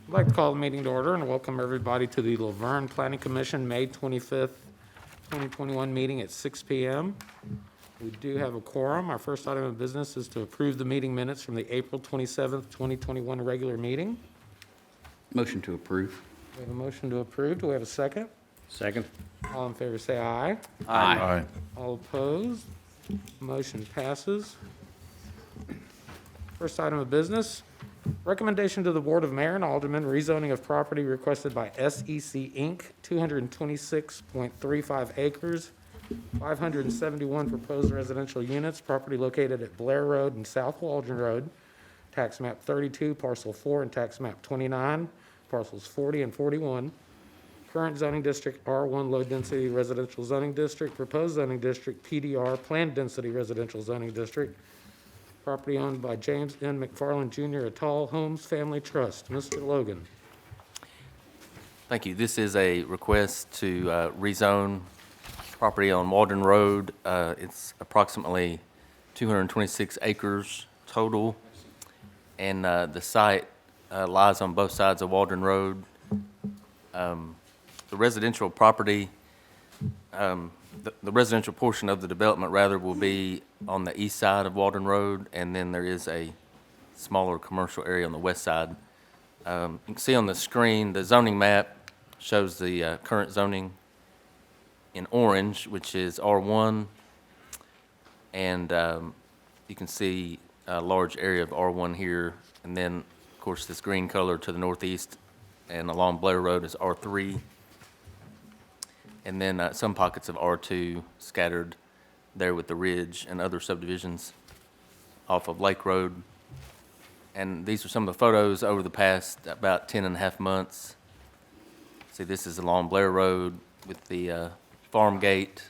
I'd like to call the meeting to order and welcome everybody to the Laverne Planning Commission, May 25th, 2021 meeting at 6 p.m. We do have a quorum. Our first item of business is to approve the meeting minutes from the April 27th, 2021 regular meeting. Motion to approve. We have a motion to approve. Do we have a second? Second. All in favor say aye. Aye. All opposed? Motion passes. First item of business, recommendation to the Board of Mayor and Aldermen, rezoning of property requested by SEC Inc., 226.35 acres, 571 proposed residential units, property located at Blair Road and South Walden Road, tax map 32, parcel 4, and tax map 29, parcels 40 and 41. Current zoning district R1 low density residential zoning district, proposed zoning district PDR planned density residential zoning district. Property owned by James N. McFarland Jr. Atoll Homes Family Trust. Mr. Logan. Thank you. This is a request to rezone property on Walden Road. It's approximately 226 acres total, and the site lies on both sides of Walden Road. The residential property, the residential portion of the development, rather, will be on the east side of Walden Road, and then there is a smaller commercial area on the west side. You can see on the screen, the zoning map shows the current zoning in orange, which is R1, and you can see a large area of R1 here, and then, of course, this green color to the northeast and along Blair Road is R3. And then some pockets of R2 scattered there with the Ridge and other subdivisions off of Lake Road. And these are some of the photos over the past about 10 and a half months. See, this is along Blair Road with the farm gate.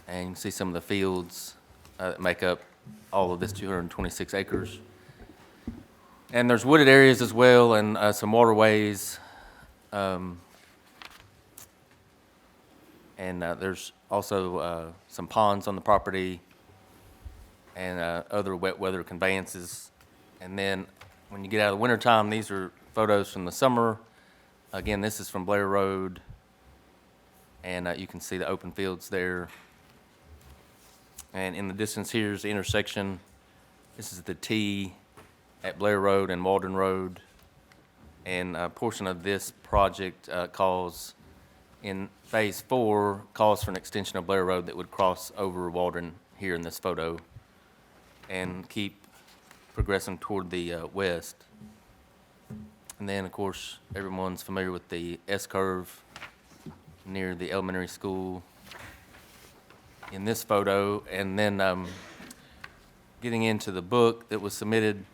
And you can see some of the fields that make up all of this 226 acres. And there's wooded areas as well, and some waterways. And there's also some ponds on the property and other wet weather conveyances. And then when you get out of the wintertime, these are photos from the summer. Again, this is from Blair Road, and you can see the open fields there. And in the distance here is the intersection. This is the T at Blair Road and Walden Road. And a portion of this project calls in Phase 4 calls for an extension of Blair Road that would cross over Walden here in this photo and keep progressing toward the west. And then, of course, everyone's familiar with the S-curve near the elementary school in this photo. And then getting into the book that was submitted.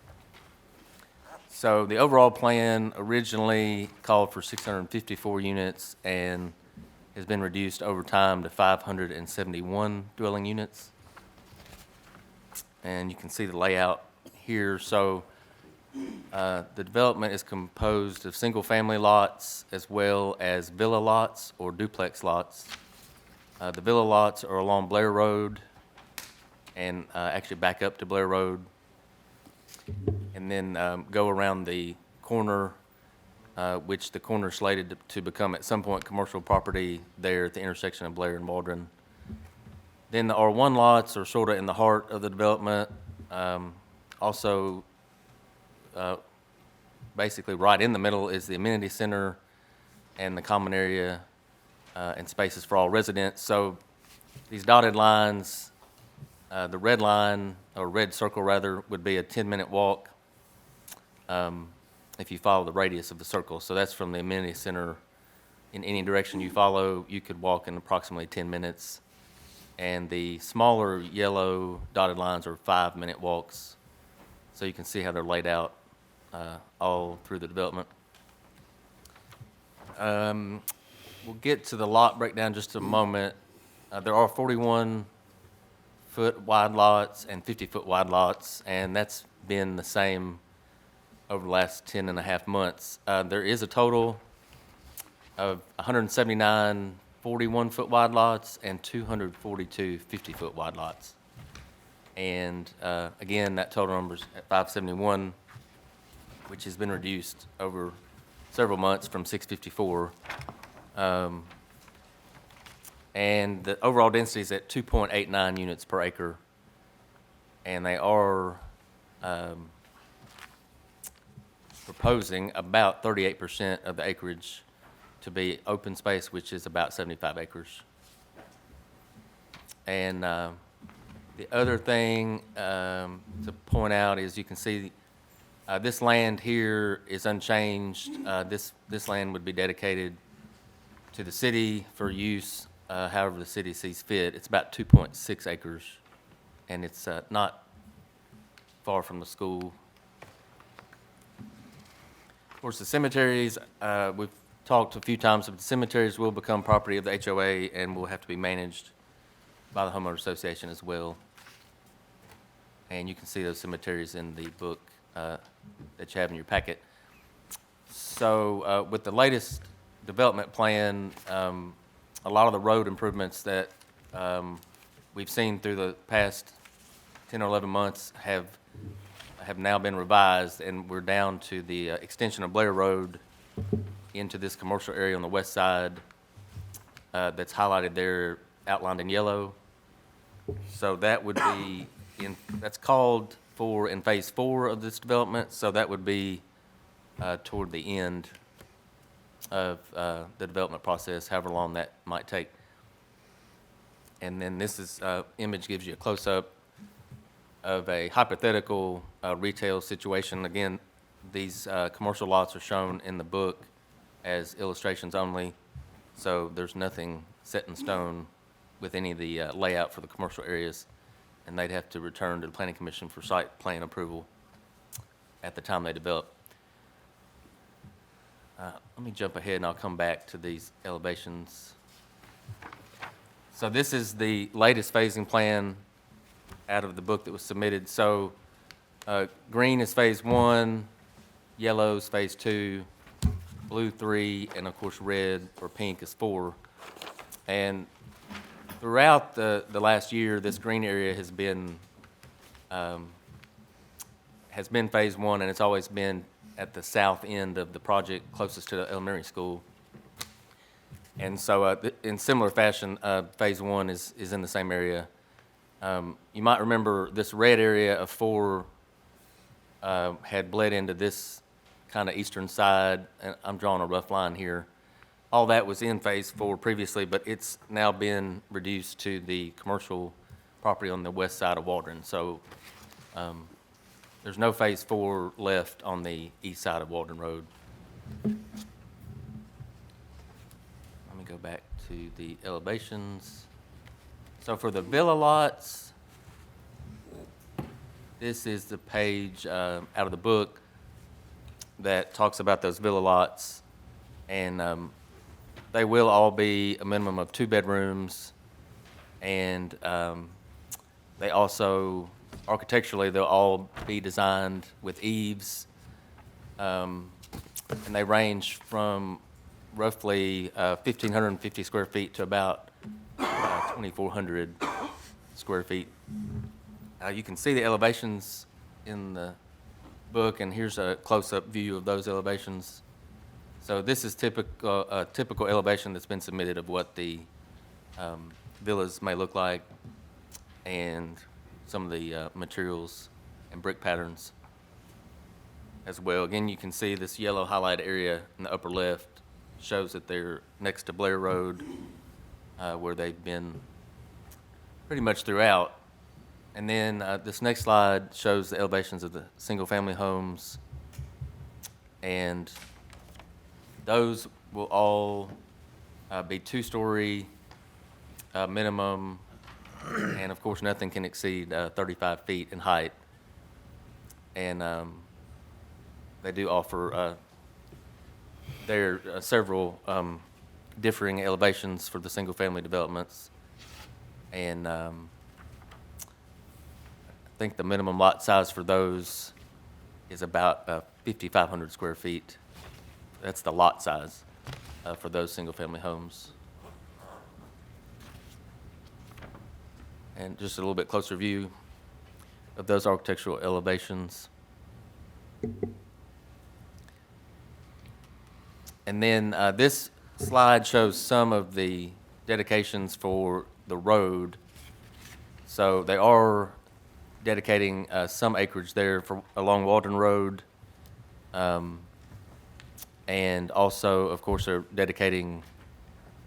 So the overall plan originally called for 654 units and has been reduced over time to 571 dwelling units. And you can see the layout here. So the development is composed of single-family lots as well as villa lots or duplex lots. The villa lots are along Blair Road and actually back up to Blair Road, and then go around the corner, which the corner is slated to become at some point commercial property there at the intersection of Blair and Walden. Then the R1 lots are sort of in the heart of the development. Also, basically right in the middle is the Amenity Center and the common area and spaces for all residents. So these dotted lines, the red line, or red circle rather, would be a 10-minute walk if you follow the radius of the circle. So that's from the Amenity Center. In any direction you follow, you could walk in approximately 10 minutes. And the smaller yellow dotted lines are 5-minute walks. So you can see how they're laid out all through the development. We'll get to the lot breakdown in just a moment. There are 41-foot wide lots and 50-foot wide lots, and that's been the same over the last 10 and a half months. There is a total of 179 41-foot wide lots and 242 50-foot wide lots. And again, that total number is at 571, which has been reduced over several months from 654. And the overall density is at 2.89 units per acre. And they are proposing about 38% of the acreage to be open space, which is about 75 acres. And the other thing to point out is you can see this land here is unchanged. This land would be dedicated to the city for use however the city sees fit. It's about 2.6 acres, and it's not far from the school. Of course, the cemeteries, we've talked a few times, but the cemeteries will become property of the HOA and will have to be managed by the homeowner association as well. And you can see those cemeteries in the book that you have in your packet. So with the latest development plan, a lot of the road improvements that we've seen through the past 10 or 11 months have now been revised, and we're down to the extension of Blair Road into this commercial area on the west side that's highlighted there, outlined in yellow. So that would be that's called for in phase 4 of this development. So that would be toward the end of the development process, however long that might take. And then this is image gives you a close-up of a hypothetical retail situation. Again, these commercial lots are shown in the book as illustrations only, so there's nothing set in stone with any of the layout for the commercial areas, and they'd have to return to the Planning Commission for site plan approval at the time they develop. Let me jump ahead and I'll come back to these elevations. So this is the latest phasing plan out of the book that was submitted. So green is phase 1, yellow is phase 2, blue 3, and of course red or pink is 4. And throughout the last year, this green area has been phase 1, and it's always been at the south end of the project, closest to the elementary school. And so in similar fashion, phase 1 is in the same area. You might remember this red area of 4 had bled into this kind of eastern side, and I'm drawing a rough line here. All that was in phase 4 previously, but it's now been reduced to the commercial property on the west side of Walden. So there's no phase 4 left on the east side of Walden Road. Let me go back to the elevations. So for the villa lots, this is the page out of the book that talks about those villa lots, and they will all be a minimum of 2 bedrooms, and they also, architecturally, they'll all be designed with eaves, and they range from roughly 1,550 square feet to about 2,400 square feet. You can see the elevations in the book, and here's a close-up view of those elevations. So this is a typical elevation that's been submitted of what the villas may look like, and some of the materials and brick patterns as well. Again, you can see this yellow highlighted area in the upper left shows that they're next to Blair Road, where they've been pretty much throughout. And then this next slide shows the elevations of the single-family homes, and those will all be 2-story minimum, and of course nothing can exceed 35 feet in height. And they do offer there are several differing elevations for the single-family developments, and I think the minimum lot size for those is about 5,500 square feet. That's the lot size for those single-family homes. And just a little bit closer view of those architectural elevations. And then this slide shows some of the dedications for the road. So they are dedicating some acreage there for along Walden Road. And also, of course, they're dedicating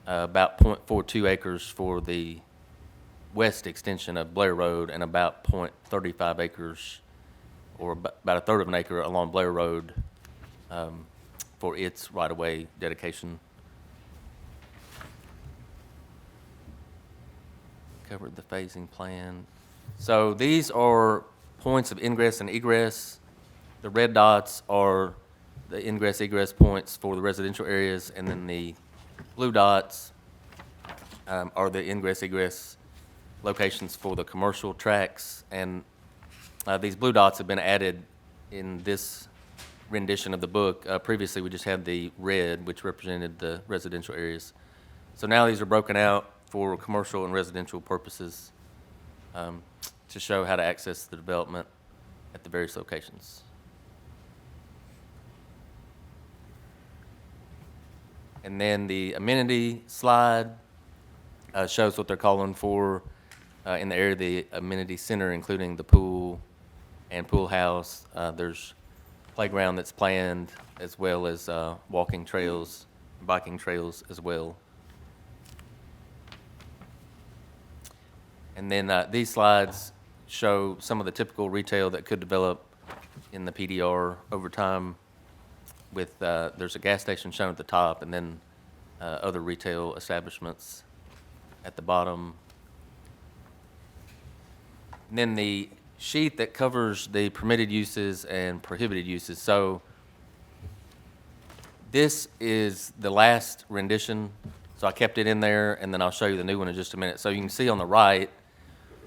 about 0.42 acres for the west extension of Blair Road and about 0.35 acres, or about a third of an acre along Blair Road for its right-of-way dedication. Covered the phasing plan. So these are points of ingress and egress. The red dots are the ingress egress points for the residential areas, and then the blue dots are the ingress egress locations for the commercial tracks. And these blue dots have been added in this rendition of the book. Previously, we just had the red, which represented the residential areas. So now these are broken out for commercial and residential purposes to show how to access the development at the various locations. And then the amenity slide shows what they're calling for in the area of the Amenity Center, including the pool and pool house. There's playground that's planned, as well as walking trails, biking trails as well. And then these slides show some of the typical retail that could develop in the PDR over time. With there's a gas station shown at the top, and then other retail establishments at the bottom. And then the sheet that covers the permitted uses and prohibited uses. So this is the last rendition, so I kept it in there, and then I'll show you the new one in just a minute. So you can see on the right,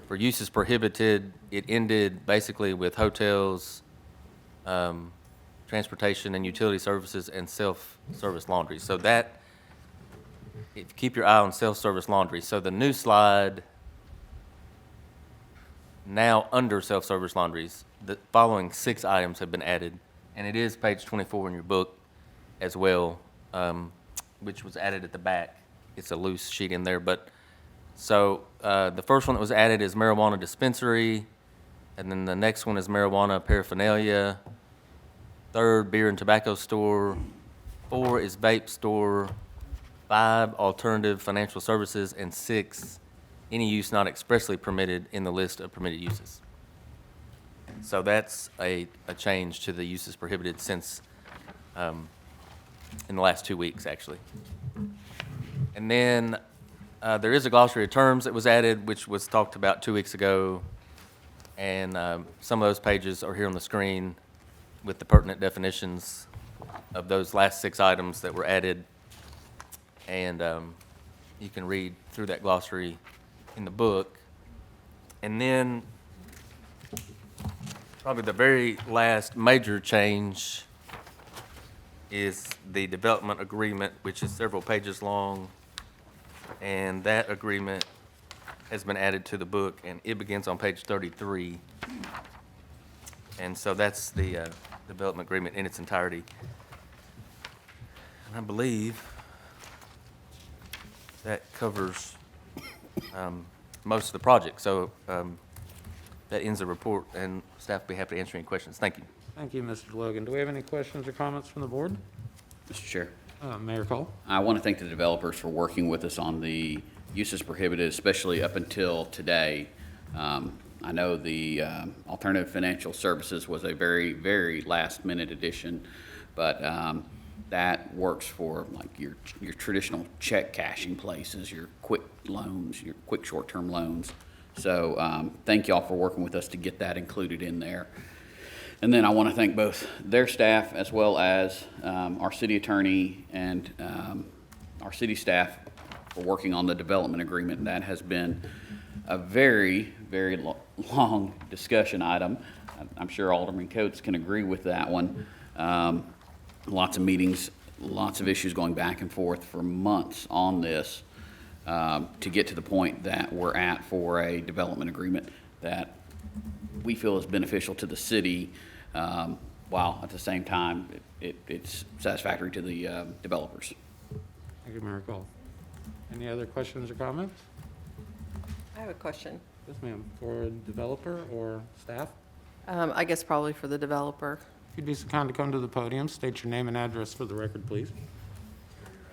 for uses prohibited, it ended basically with hotels, transportation and utility services, and self-service laundry. So that, keep your eye on self-service laundry. So the new slide, now under self-service laundries, the following 6 items have been added, and it is page 24 in your book as well, which was added at the back. It's a loose sheet in there, but so the first one that was added is marijuana dispensary, and then the next one is marijuana paraphernalia. 3rd, beer and tobacco store. 4 is vape store. 5, alternative financial services, and 6, any use not expressly permitted in the list of permitted uses. So that's a change to the uses prohibited since in the last 2 weeks, actually. And then there is a glossary of terms that was added, which was talked about 2 weeks ago, and some of those pages are here on the screen with the pertinent definitions of those last 6 items that were added. And you can read through that glossary in the book. And then probably the very last major change is the development agreement, which is several pages long. And that agreement has been added to the book, and it begins on page 33. And so that's the development agreement in its entirety. And I believe that covers most of the project. So that ends the report, and staff will be happy to answer any questions. Thank you. Thank you, Mr. Logan. Do we have any questions or comments from the board? Mr. Chair, Mayor Cole? I want to thank the developers for working with us on the uses prohibited, especially up until today. I know the alternative financial services was a very, very last-minute addition, but that works for like your traditional check cashing places, your quick loans, your quick short-term loans. So thank y'all for working with us to get that included in there. And then I want to thank both their staff as well as our city attorney and our city staff for working on the development agreement. That has been a very, very long discussion item. I'm sure Alderman Coates can agree with that one. Lots of meetings, lots of issues going back and forth for months on this to get to the point that we're at for a development agreement that we feel is beneficial to the city while at the same time, it's satisfactory to the developers. Thank you, Mayor Cole. Any other questions or comments? I have a question. Yes, ma'am. For a developer or staff? I guess probably for the developer. If you'd be so kind to come to the podium, state your name and address for the record, please.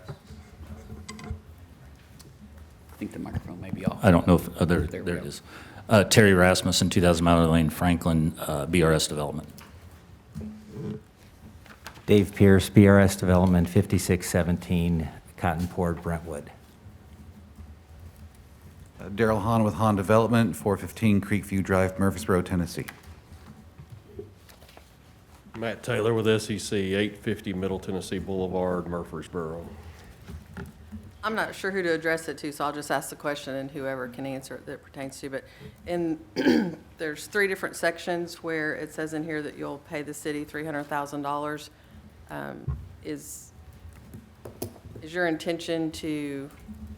I think the microphone may be off. I don't know if, there There we it go. is. Terry Rasmussen, 2000 Mile Lane, Franklin, BRS Development. Dave Pierce, BRS Development, 5617 Cotton Port, Brentwood. Daryl Hahn with Hahn Development, 415 Creekview Drive, Murfreesboro, Tennessee. Matt Taylor with SEC, 850 Middle Tennessee Boulevard, Murfreesboro. I'm not sure who to address it to, so I'll just ask the question and whoever can answer it that pertains to. But there's 3 different sections where it says in here that you'll pay the city $300,000. Is your intention to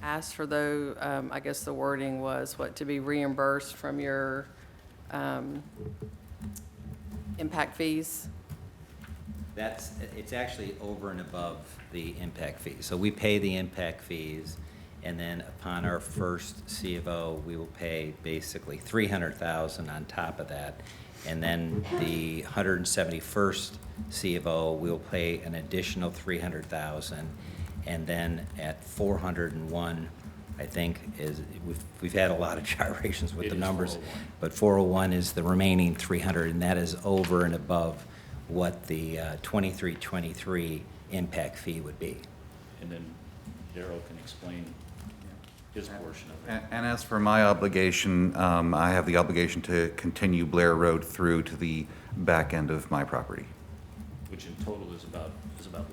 ask for those, I guess the wording was, what, to be reimbursed from your impact fees? It's actually over and above the impact fees. So we pay the impact fees, and then upon our first C of O, we will pay basically $300,000 on top of that. And then the 171st C of O, we'll pay an additional $300,000. And then at 401, I think, we've had a lot of gyrations with the numbers, but 401 is the remaining 300, and that is over and above what the 2323 impact fee would be. And then Daryl can explain his portion of it. And as for my obligation, I have the obligation to continue Blair Road through to the back end of my property. Which in total is about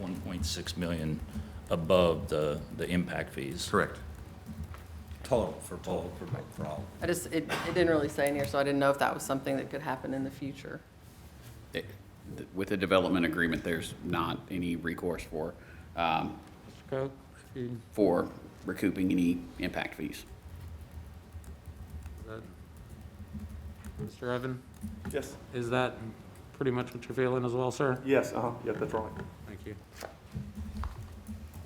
1.6 million above the impact fees. Correct. Total, for all. It didn't really say in here, so I didn't know if that was something that could happen in the future. With the development agreement, there's not any recourse Mr. Koch, if you, for recouping any impact fees. Mr. Evan, Yes, is that pretty much what you're feeling as well, sir? yes, yeah, that's right. Thank you.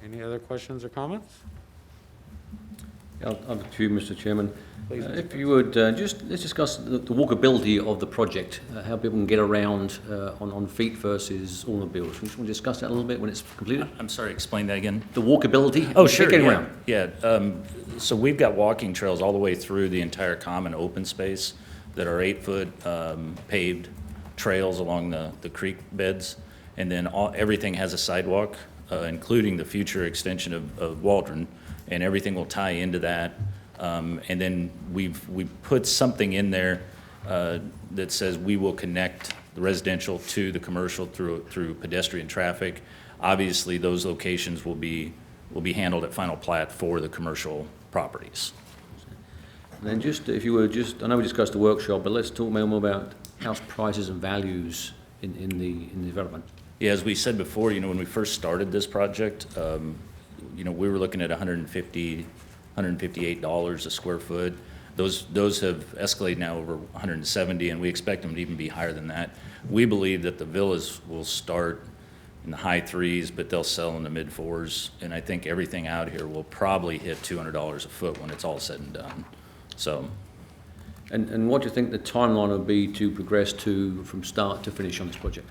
Any other questions or comments? I'll have a few, Mr. Chairman. Please, Mr. If you would, let's discuss the walkability of the project, how people can get around on feet versus automobiles. We just want to discuss that a little bit when it's completed. I'm sorry, explain that again. The walkability. Oh, sure, Getting yeah. around. Yeah, so we've got walking trails all the way through the entire common open space that are 8-foot paved trails along the creek beds. And then everything has a sidewalk, including the future extension of Walden, and everything will tie into that. And then we've put something in there that says we will connect the residential to the commercial through pedestrian traffic. Obviously, those locations will be handled at final plat for the commercial properties. And then just, if you were just, I know we discussed the workshop, but let's talk more about house prices and values in the development. Yeah, as we said before, when we first started this project, we were looking at $158 a square foot. Those have escalated now over 170, and we expect them to even be higher than that. We believe that the villas will start in the high 3s, but they'll sell in the mid 4s, and I think everything out here will probably hit $200 a foot when it's all said and done. So, And what do you think the timeline will be to progress from start to finish on this project?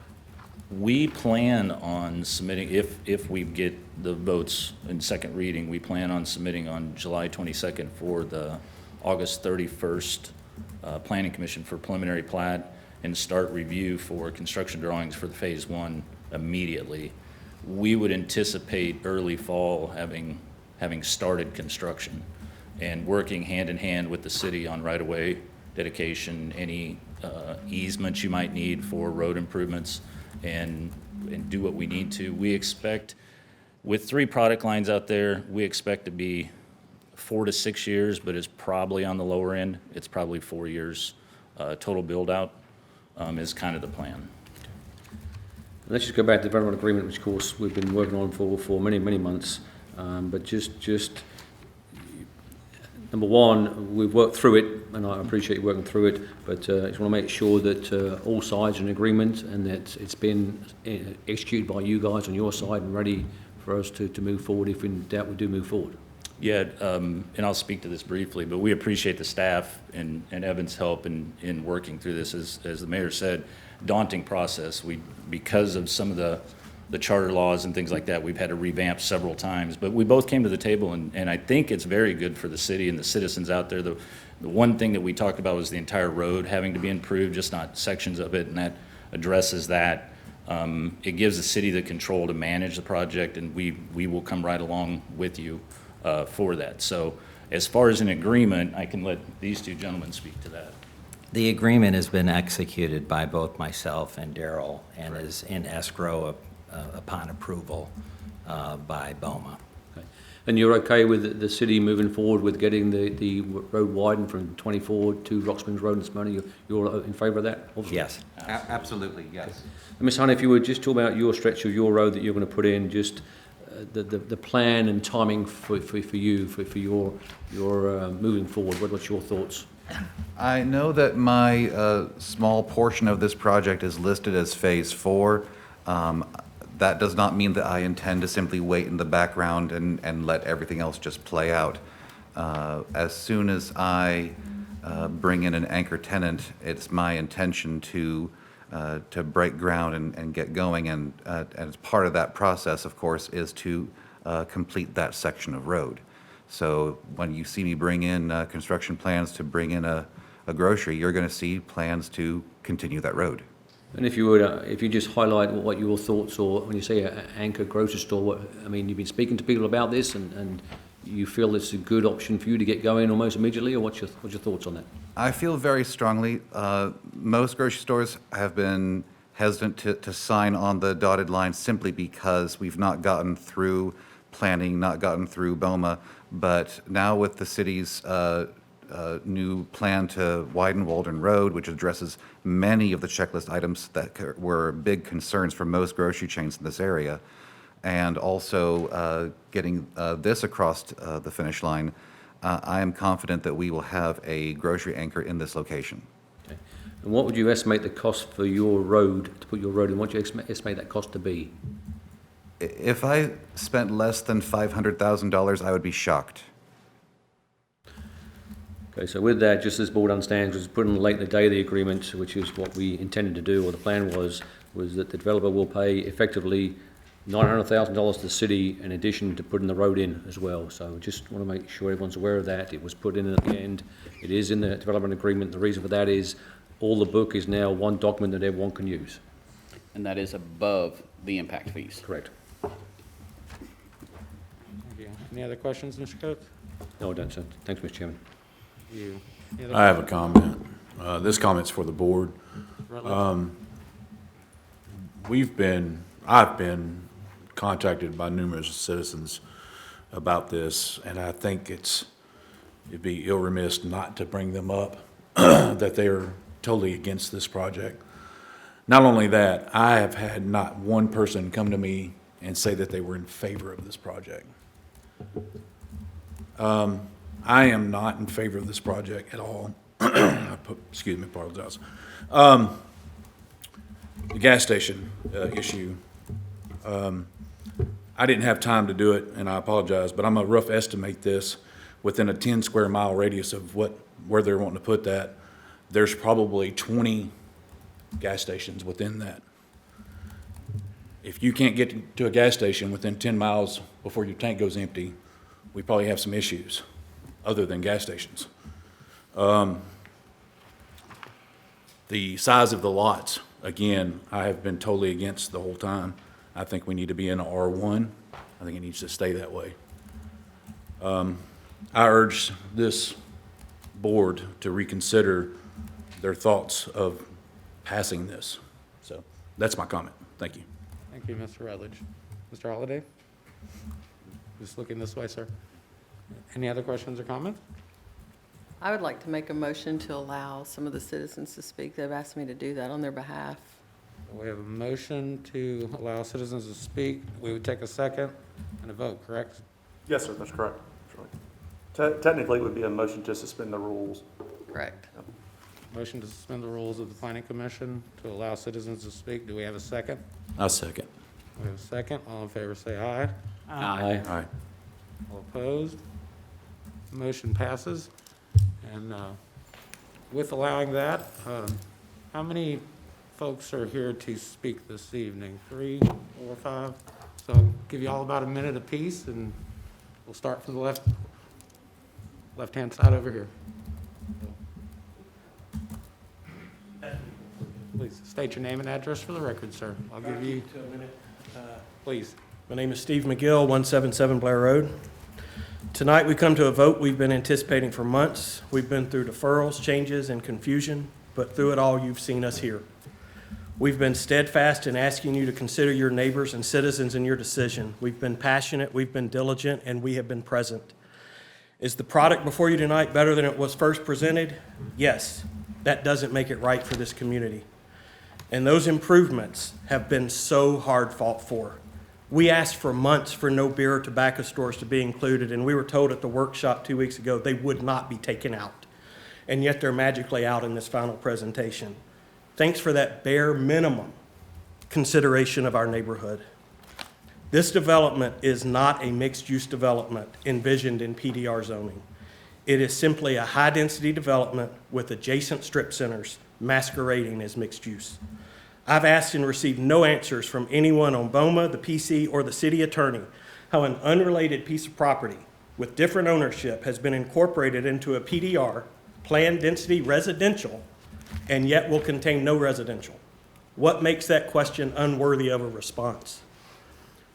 we plan on submitting, if we get the votes in second reading, we plan on submitting on July 22nd for the August 31st Planning Commission for preliminary plat, and start review for construction drawings for the Phase 1 immediately. We would anticipate early fall having started construction and working hand in hand with the city on right-of-way dedication, any easements you might need for road improvements, and do what we need to. We expect, with 3 product lines out there, we expect to be 4 to 6 years, but it's probably on the lower end. It's probably 4 years total build-out is kind of the plan. Let's just go back to the development agreement, which of course we've been working on for many months. But just number one, we've worked through it, and I appreciate you working through it, but I just want to make sure that all sides are in agreement and that it's been executed by you guys on your side and ready for us to move forward. If in doubt, we do move forward. Yeah, and I'll speak to this briefly, but we appreciate the staff and Evan's help in working through this. As the mayor said, daunting process. Because of some of the charter laws and things like that, we've had to revamp several times. But we both came to the table, and I think it's very good for the city and the citizens out there. The one thing that we talked about was the entire road having to be improved, just not sections of it, and that addresses that. It gives the city the control to manage the project, and we will come right along with you for that. So as far as an agreement, I can let these two gentlemen speak to that. The agreement has been executed by both myself and Daryl and is in escrow upon approval by BOMA. Okay. And you're okay with the city moving forward with getting the road widened from 24 to Rock Springs Road and Smyrna? You're in favour of that? Obviously? Yes. Absolutely, yes. And Ms. Hunter, if you would just talk about your stretch of your road that you're going to put in, just the plan and timing for your moving forward. What's your thoughts? I know that my small portion of this project is listed as Phase 4. That does not mean that I intend to simply wait in the background and let everything else just play out. As soon as I bring in an anchor tenant, it's my intention to break ground and get going. And as part of that process, of course, is to complete that section of road. So when you see me bring in construction plans to bring in a grocery, you're going to see plans to continue that road. And if you would, if you just highlight what your thoughts, or when you say an anchor grocery store, you've been speaking to people about this, and you feel it's a good option for you to get going almost immediately, or what's your thoughts on that? I feel very strongly. Most grocery stores have been hesitant to sign on the dotted line simply because we've not gotten through planning, not gotten through BOMA. But now with the city's new plan to widen Walden Road, which addresses many of the checklist items that were big concerns for most grocery chains in this area, and also getting this across the finish line, I am confident that we will have a grocery anchor in this location. Okay. And what would you estimate the cost for your road, to put your road in? What do you estimate that cost to be? If I spent less than $500,000, I would be shocked. Okay, so with that, just as the board understands, was put in late in the day the agreement, which is what we intended to do, or the plan was that the developer will pay effectively $900,000 to the city in addition to putting the road in as well. So just want to make sure everyone's aware of that. It was put in at the end. It is in the development agreement. The reason for that is all the book is now one document that everyone can use. And that is above the impact fees. Correct. Thank you. Any other questions, Mr. Coates? No, I don't, sir. Thanks, Mr. Chairman. You? Any other I have a comment. This comment's for the board. Rutledge? I've been contacted by numerous citizens about this, and I think it'd be ill remiss not to bring them up, that they are totally against this project. Not only that, I have had not one person come to me and say that they were in favor of this project. I am not in favor of this project at all. Excuse me, apologize. The gas station issue. I didn't have time to do it, and I apologize, but I'm gonna rough estimate this within a 10 square mile radius of where they're wanting to put that. There's probably 20 gas stations within that. If you can't get to a gas station within 10 miles before your tank goes empty, we probably have some issues other than gas stations. The size of the lots, again, I have been totally against the whole time. I think we need to be in a R1. I think it needs to stay that way. I urge this board to reconsider their thoughts of passing this. So that's my comment. Thank you. Thank you, Mr. Rutledge. Mr. Holliday? Just looking this way, sir. Any other questions or comments? I would like to make a motion to allow some of the citizens to speak. They've asked me to do that on their behalf. We have a motion to allow citizens to speak. We would take a second and a vote, correct? Yes, sir, that's correct. That's right. Technically, it would be a motion to suspend the rules. Correct. Motion to suspend the rules of the planning commission to allow citizens to speak. Do we have a second? I'll second. We have a second. All in favor, say aye. Aye. Aye. All opposed? Motion passes. And with allowing that, how many folks are here to speak this evening? 3, 4, 5? So I'll give you all about a minute apiece, and we'll start from the left-hand side over here. Please state your name and address for the record, sir. I'll give you, please. My name is Steve McGill, 177 Blair Road. Tonight, we come to a vote we've been anticipating for months. We've been through deferrals, changes, and confusion, but through it all, you've seen us here. We've been steadfast in asking you to consider your neighbors and citizens in your decision. We've been passionate, we've been diligent, and we have been present. Is the product before you tonight better than it was first presented? Yes. That doesn't make it right for this community. And those improvements have been so hard fought for. We asked for months for no beer or tobacco stores to be included, and we were told at the workshop 2 weeks ago they would not be taken out. And yet they're magically out in this final presentation. Thanks for that bare minimum consideration of our neighborhood. This development is not a mixed-use development envisioned in PDR zoning. It is simply a high-density development with adjacent strip centers masquerading as mixed use. I've asked and received no answers from anyone on BOMA, the PC, or the city attorney how an unrelated piece of property with different ownership has been incorporated into a PDR, planned density residential, and yet will contain no residential. What makes that question unworthy of a response?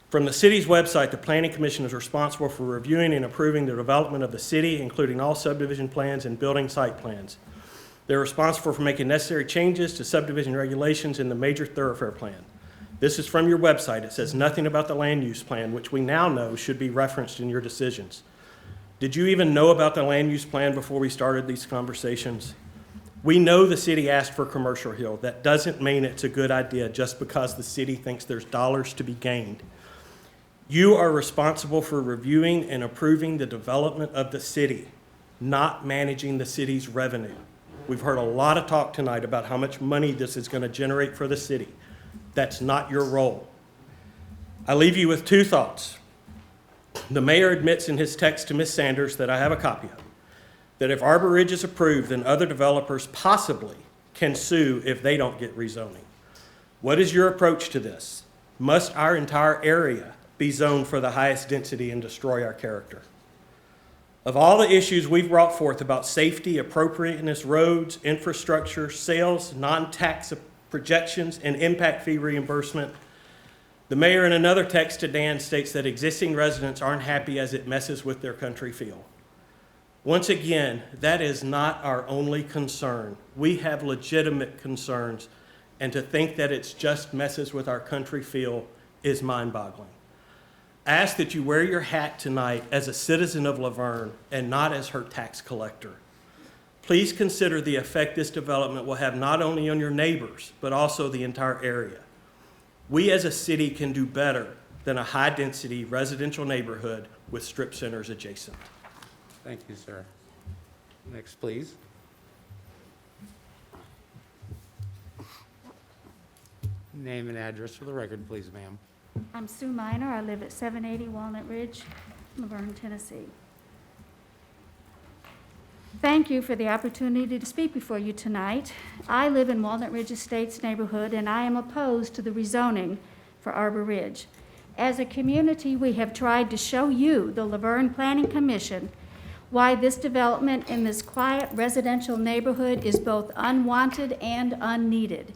From the city's website, the Planning Commission is responsible for reviewing and approving the development of the city, including all subdivision plans and building site plans. They're responsible for making necessary changes to subdivision regulations in the major thoroughfare plan. This is from your website. It says nothing about the land use plan, which we now know should be referenced in your decisions. Did you even know about the land use plan before we started these conversations? We know the city asked for Commercial Hill. That doesn't mean it's a good idea just because the city thinks there's dollars to be gained. You are responsible for reviewing and approving the development of the city, not managing the city's revenue. We've heard a lot of talk tonight about how much money this is going to generate for the city. That's not your role. I leave you with 2 thoughts. The mayor admits in his text to Ms. Sanders, that I have a copy of, that if Arbor Ridge is approved, then other developers possibly can sue if they don't get rezoning. What is your approach to this? Must our entire area be zoned for the highest density and destroy our character? Of all the issues we've brought forth about safety, appropriateness, roads, infrastructure, sales, non-tax projections, and impact fee reimbursement, the mayor in another text to Dan states that existing residents aren't happy as it messes with their country feel. Once again, that is not our only concern. We have legitimate concerns, and to think that it just messes with our country feel is mind-boggling. I ask that you wear your hat tonight as a citizen of Laverne and not as her tax collector. Please consider the effect this development will have not only on your neighbors, but also the entire area. We as a city can do better than a high-density residential neighborhood with strip centers adjacent. Thank you, sir. Next, please. Name and address for the record, please, ma'am. I'm Sue Miner. I live at 780 Walnut Ridge, Laverne, Tennessee. Thank you for the opportunity to speak before you tonight. I live in Walnut Ridge Estates neighborhood, and I am opposed to the rezoning for Arbor Ridge. As a community, we have tried to show you, the Laverne Planning Commission, why this development in this quiet residential neighborhood is both unwanted and unneeded.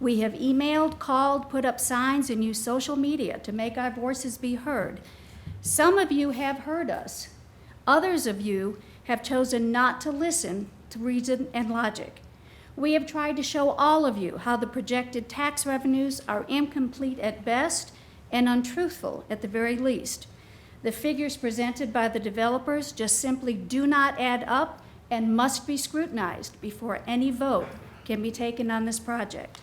We have emailed, called, put up signs, and used social media to make our voices be heard. Some of you have heard us. Others of you have chosen not to listen to reason and logic. We have tried to show all of you how the projected tax revenues are incomplete at best and untruthful at the very least. The figures presented by the developers just simply do not add up and must be scrutinized before any vote can be taken on this project.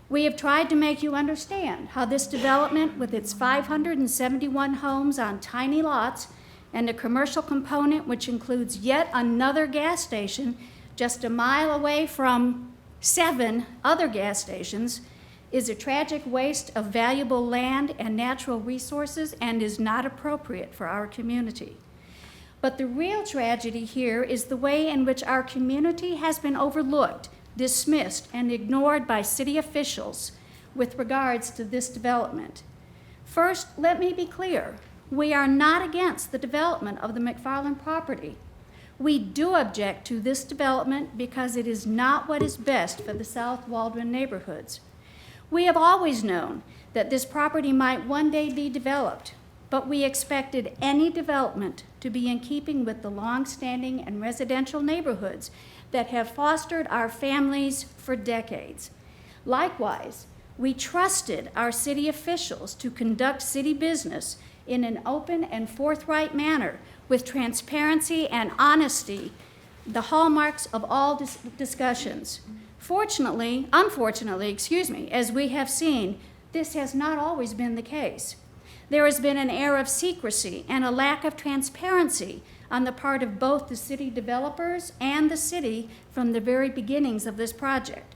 We have tried to make you understand how this development, with its 571 homes on tiny lots, and the commercial component, which includes yet another gas station just a mile away from 7 other gas stations, is a tragic waste of valuable land and natural resources and is not appropriate for our community. But the real tragedy here is the way in which our community has been overlooked, dismissed, and ignored by city officials with regards to this development. First, let me be clear. We are not against the development of the McFarland property. We do object to this development because it is not what is best for the South Walden neighborhoods. We have always known that this property might one day be developed, but we expected any development to be in keeping with the long-standing and residential neighborhoods that have fostered our families for decades. Likewise, we trusted our city officials to conduct city business in an open and forthright manner with transparency and honesty, the hallmarks of all discussions. Unfortunately, as we have seen, this has not always been the case. There has been an air of secrecy and a lack of transparency on the part of both the city developers and the city from the very beginnings of this project.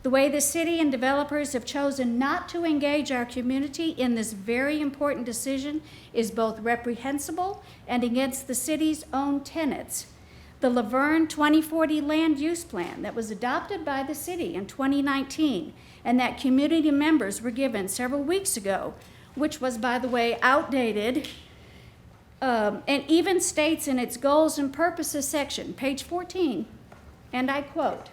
The way the city and developers have chosen not to engage our community in this very important decision is both reprehensible and against the city's own tenets. The Laverne 2040 land use plan that was adopted by the city in 2019 and that community members were given several weeks ago, which was, by the way, outdated, and even states in its goals and purposes section, page 14, and I quote,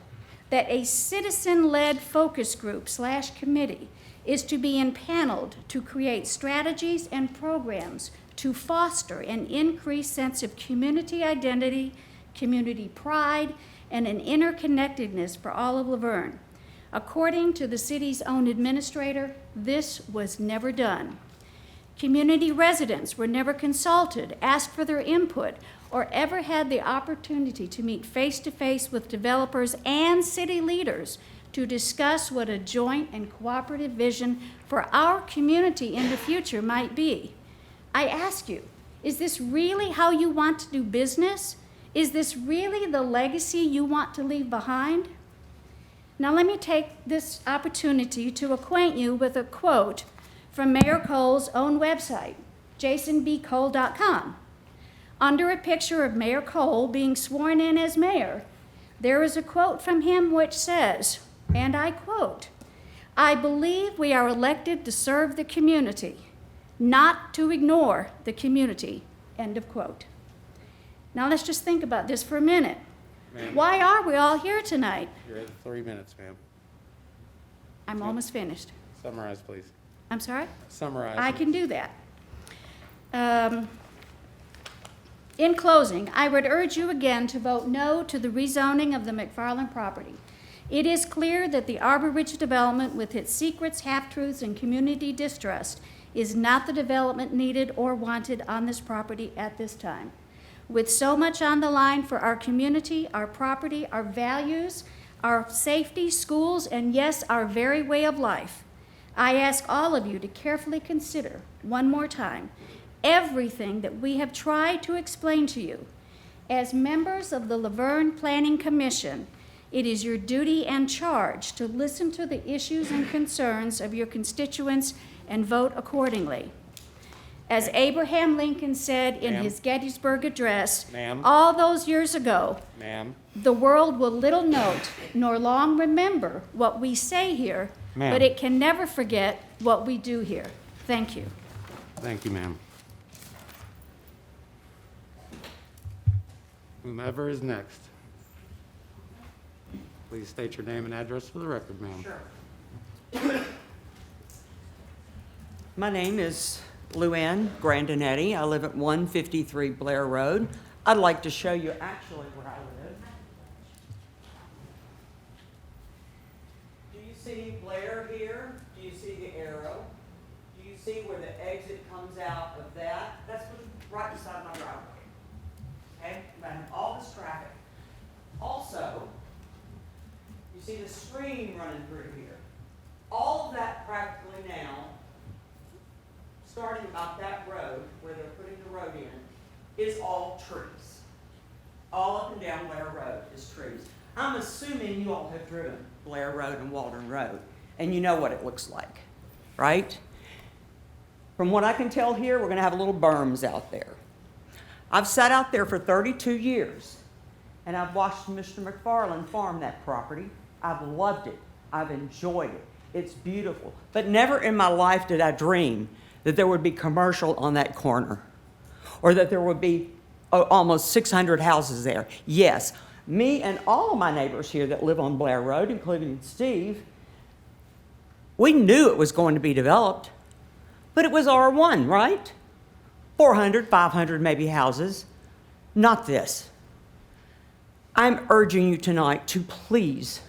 that a citizen-led focus group / committee is to be impaneled to create strategies and programs to foster an increased sense of community identity, community pride, and an interconnectedness for all of Laverne. According to the city's own administrator, this was never done. Community residents were never consulted, asked for their input, or ever had the opportunity to meet face-to-face with developers and city leaders to discuss what a joint and cooperative vision for our community in the future might be. I ask you, is this really how you want to do business? Is this really the legacy you want to leave behind? Now let me take this opportunity to acquaint you with a quote from Mayor Cole's own website, jasonbcole.com. Under a picture of Mayor Cole being sworn in as mayor, there is a quote from him which says, and I quote, "I believe we are elected to serve the community, not to ignore the community," end of quote. Now let's just think about this for a minute. Ma'am. Why are we all here tonight? You're at 3 minutes, ma'am. I'm almost finished. Summarize, please. I'm sorry? Summarize. I can do that. In closing, I would urge you again to vote no to the rezoning of the McFarland property. It is clear that the Arbor Ridge development, with its secrets, half-truths, and community distrust, is not the development needed or wanted on this property at this time. With so much on the line for our community, our property, our values, our safety, schools, and yes, our very way of life, I ask all of you to carefully consider, one more time, everything that we have tried to explain to you. As members of the Laverne Planning Commission, it is your duty and charge to listen to the issues and concerns of your constituents and vote accordingly. As Abraham Lincoln said in Ma'am. his Gettysburg Address Ma'am. all those years ago, Ma'am. the world will little note nor long remember what we say here, Ma'am. but it can never forget what we do here. Thank you. Thank you, ma'am. Whomever is next. Please state your name and address for the record, ma'am. Sure. My name is Luann Grandinetti. I live at 153 Blair Road. I'd like to show you actually where I live. Do you see Blair here? Do you see the arrow? Do you see where the exit comes out of that? That's right beside my driveway. Okay, I have all this traffic. Also, you see the stream running through here. All of that practically now, starting about that road where they're putting the road in, is all trees. All up and down Blair Road is trees. I'm assuming you all have driven Blair Road and Walden Road, and you know what it looks like, right? From what I can tell here, we're gonna have little berms out there. I've sat out there for 32 years, and I've watched Mr. McFarland farm that property. I've loved it. I've enjoyed it. It's beautiful. But never in my life did I dream that there would be commercial on that corner, or that there would be almost 600 houses there. Yes, me and all of my neighbors here that live on Blair Road, including Steve, we knew it was going to be developed, but it was R1, right? 400, 500 maybe houses, not this. I'm urging you tonight to please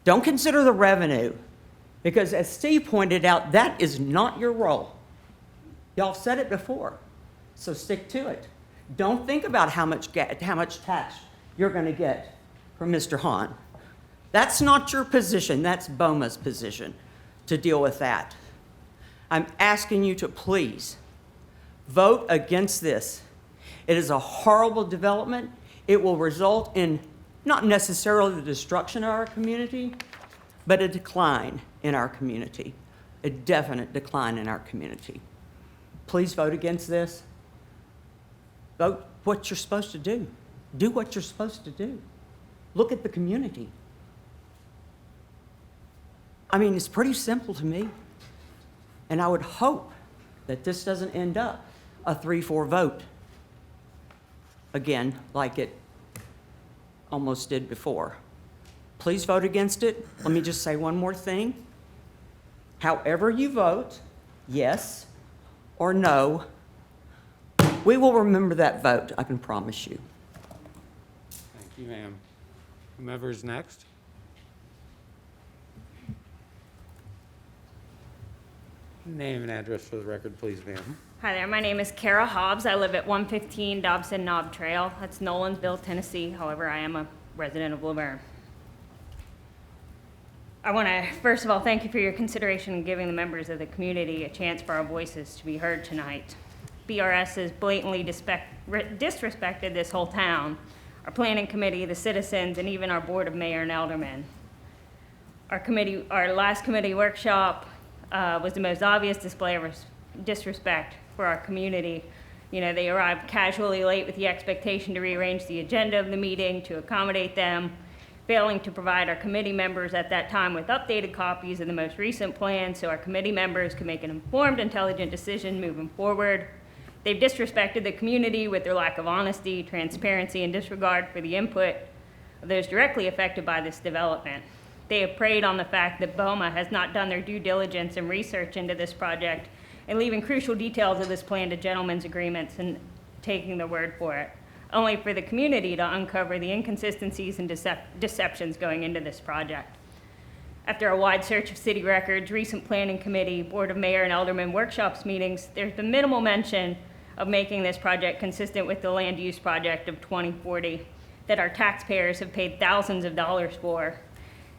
don't consider the revenue, because as Steve pointed out, that is not your role. Y'all said it before, so stick to it. Don't think about how much tax you're going to get from Mr. Hahn. That's not your position, that's BOMA's position to deal with that. I'm asking you to please vote against this. It is a horrible development. It will result in not necessarily the destruction of our community, but a decline in our community, a definite decline in our community. Please vote against this. Vote what you're supposed to do. Do what you're supposed to do. Look at the community. I mean, it's pretty simple to me. And I would hope that this doesn't end up a 3-4 vote. Again, like it almost did before. Please vote against it. Let me just say one more thing. However you vote, yes or no, we will remember that vote, I can promise you. Thank you, ma'am. Whomever's next. Name and address for the record, please, ma'am. Hi there, my name is Kara Hobbs. I live at 115 Dobson Knob Trail. That's Nolensville, Tennessee. However, I am a resident of Laverne. I want to, first of all, thank you for your consideration in giving the members of the community a chance for our voices to be heard tonight. BRS has blatantly disrespected this whole town, our planning committee, the citizens, and even our board of mayor and aldermen. Our last committee workshop was the most obvious display of disrespect for our community. You know, they arrived casually late with the expectation to rearrange the agenda of the meeting to accommodate them, failing to provide our committee members at that time with updated copies of the most recent plan so our committee members could make an informed, intelligent decision moving forward. They've disrespected the community with their lack of honesty, transparency, and disregard for the input of those directly affected by this development. They have preyed on the fact that BOMA has not done their due diligence and research into this project and leaving crucial details of this plan to gentlemen's agreements and taking their word for it, only for the community to uncover the inconsistencies and deceptions going into this project. After a wide search of city records, recent planning committee, board of mayor and alderman workshops meetings, there's been minimal mention of making this project consistent with the land use project of 2040 that our taxpayers have paid thousands of dollars for.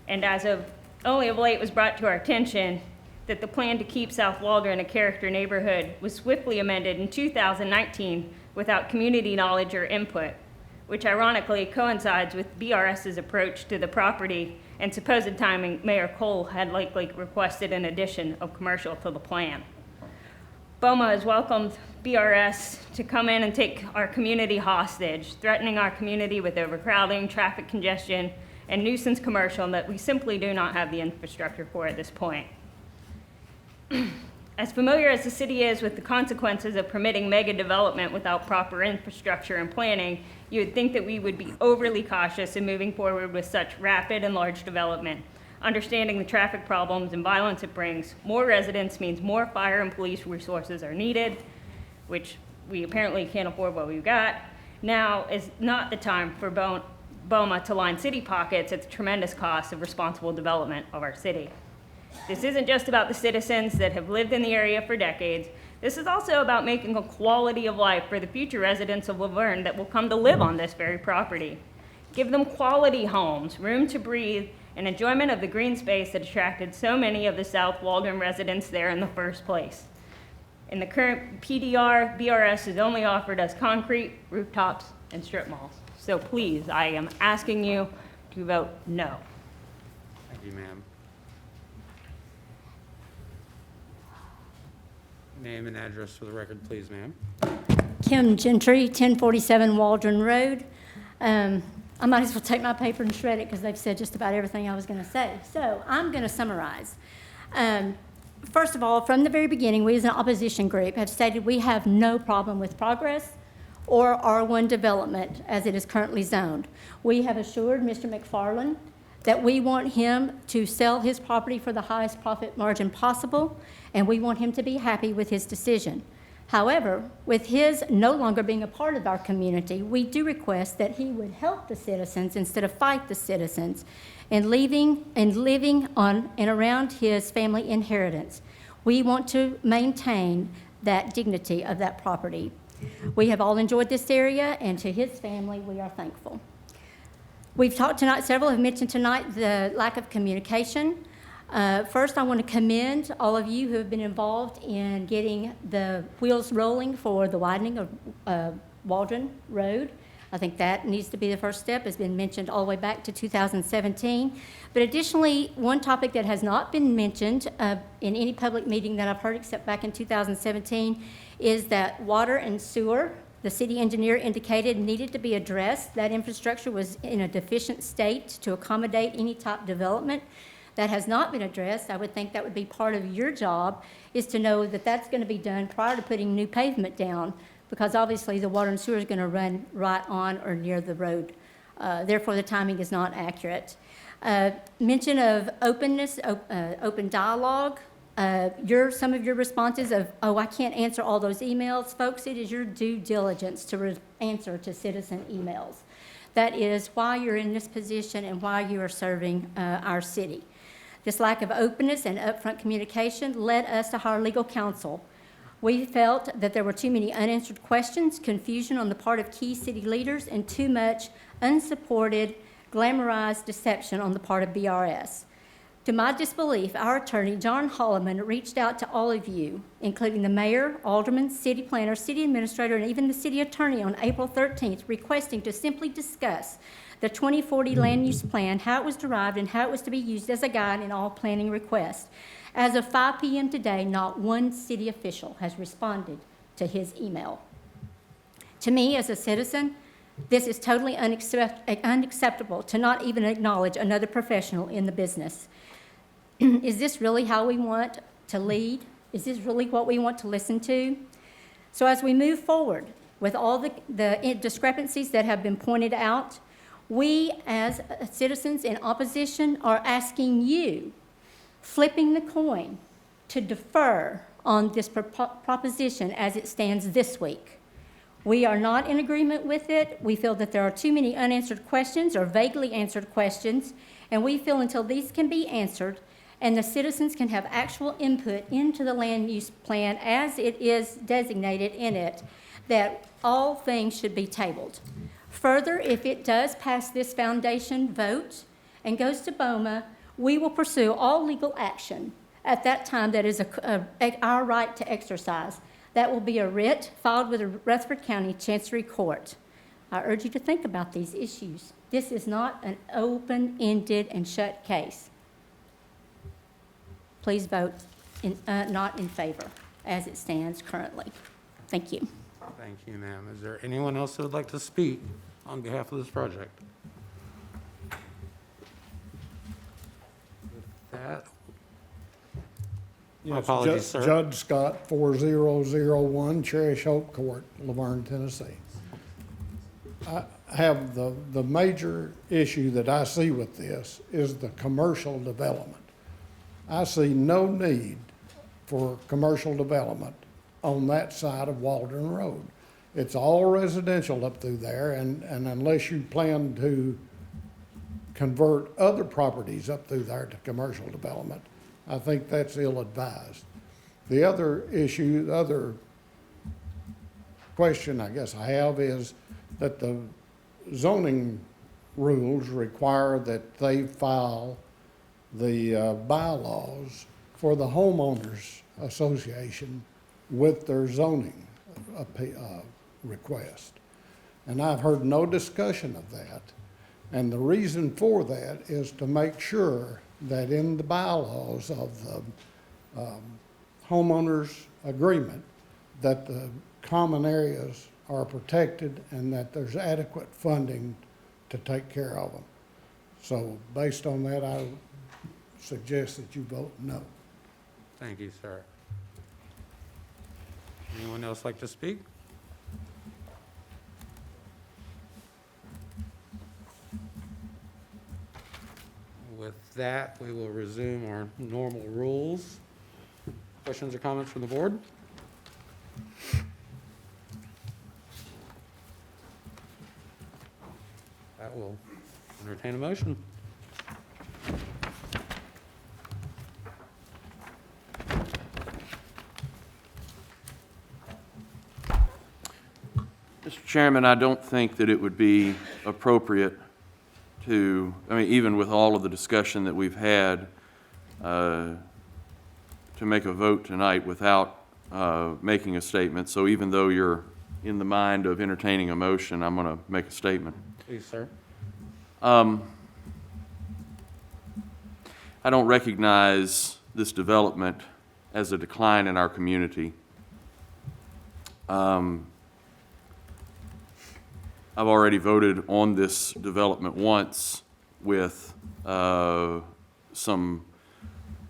And as of only of late was brought to our attention that the plan to keep South Walden a character neighborhood was swiftly amended in 2019 without community knowledge or input, which ironically coincides with BRS's approach to the property and supposed timing Mayor Cole had likely requested an addition of commercial to the plan. BOMA has welcomed BRS to come in and take our community hostage, threatening our community with overcrowding, traffic congestion, and nuisance commercial that we simply do not have the infrastructure for at this point. As familiar as the city is with the consequences of permitting mega development without proper infrastructure and planning, you would think that we would be overly cautious in moving forward with such rapid and large development. Understanding the traffic problems and violence it brings, more residents means more fire and police resources are needed, which we apparently can't afford what we've got. Now is not the time for BOMA to line city pockets at the tremendous cost of responsible development of our city. This isn't just about the citizens that have lived in the area for decades. This is also about making a quality of life for the future residents of Laverne that will come to live on this very property. Give them quality homes, room to breathe, and enjoyment of the green space that attracted so many of the South Walden residents there in the first place. In the current PDR, BRS is only offered as concrete, rooftops, and strip malls. So please, I am asking you to vote no. Thank you, ma'am. Name and address for the record, please, ma'am. Kim Gentry, 1047 Waldron Road. I might as well take my paper and shred it because they've said just about everything I was going to say. So I'm going to summarize. First of all, from the very beginning, we as an opposition group have stated we have no problem with progress or R1 development as it is currently zoned. We have assured Mr. McFarland that we want him to sell his property for the highest profit margin possible, and we want him to be happy with his decision. However, with his no longer being a part of our community, we do request that he would help the citizens instead of fight the citizens in living on and around his family inheritance. We want to maintain that dignity of that property. We have all enjoyed this area, and to his family, we are thankful. We've talked tonight, several have mentioned tonight the lack of communication. First, I want to commend all of you who have been involved in getting the wheels rolling for the widening of Walden Road. I think that needs to be the first step. It's been mentioned all the way back to 2017. But additionally, one topic that has not been mentioned in any public meeting that I've heard except back in 2017 is that water and sewer, the city engineer indicated, needed to be addressed. That infrastructure was in a deficient state to accommodate any type of development. That has not been addressed. I would think that would be part of your job, is to know that that's going to be done prior to putting new pavement down, because obviously the water and sewer is going to run right on or near the road. Therefore, the timing is not accurate. Mention of openness, open dialogue. Some of your responses of, oh, I can't answer all those emails. Folks, it is your due diligence to answer to citizen emails. That is why you're in this position and why you are serving our city. This lack of openness and upfront communication led us to hire legal counsel. We felt that there were too many unanswered questions, confusion on the part of key city leaders, and too much unsupported, glamorized deception on the part of BRS. To my disbelief, our attorney, John Holloman, reached out to all of you, including the mayor, alderman, city planner, city administrator, and even the city attorney on April 13th, requesting to simply discuss the 2040 land use plan, how it was derived, and how it was to be used as a guide in all planning requests. As of 5 p.m. today, not one city official has responded to his email. To me, as a citizen, this is totally unacceptable to not even acknowledge another professional in the business. Is this really how we want to lead? Is this really what we want to listen to? So as we move forward with all the discrepancies that have been pointed out, we as citizens in opposition are asking you, flipping the coin, to defer on this proposition as it stands this week. We are not in agreement with it. We feel that there are too many unanswered questions or vaguely answered questions, and we feel until these can be answered and the citizens can have actual input into the land use plan as it is designated in it, that all things should be tabled. Further, if it does pass this foundation vote and goes to BOMA, we will pursue all legal action at that time that is our right to exercise. That will be a writ filed with the Rutherford County Chancery Court. I urge you to think about these issues. This is not an open-ended and shut case. Please vote not in favor as it stands currently. Thank you. Thank you, ma'am. Is there anyone else who would like to speak on behalf of this project? With that, my apologies, sir. Judd Scott, 4001 Cherish Hope Court, Laverne, Tennessee. I have the major issue that I see with this is the commercial development. I see no need for commercial development on that side of Walden Road. It's all residential up through there, and unless you plan to convert other properties up through there to commercial development, I think that's ill-advised. The other issue, the other question I guess I have is that the zoning rules require that they file the bylaws for the homeowners association with their zoning request. And I've heard no discussion of that. And the reason for that is to make sure that in the bylaws of the homeowners agreement, that the common areas are protected and that there's adequate funding to take care of them. So based on that, I suggest that you vote no. Thank you, sir. Anyone else like to speak? With that, we will resume our normal rules. Questions or comments from the board? That will entertain a motion. Mr. Chairman, I don't think that it would be appropriate to, even with all of the discussion that we've had, to make a vote tonight without making a statement. So even though you're in the mind of entertaining a motion, I'm going to make a statement. Please, sir. I don't recognize this development as a decline in our community. I've already voted on this development once with some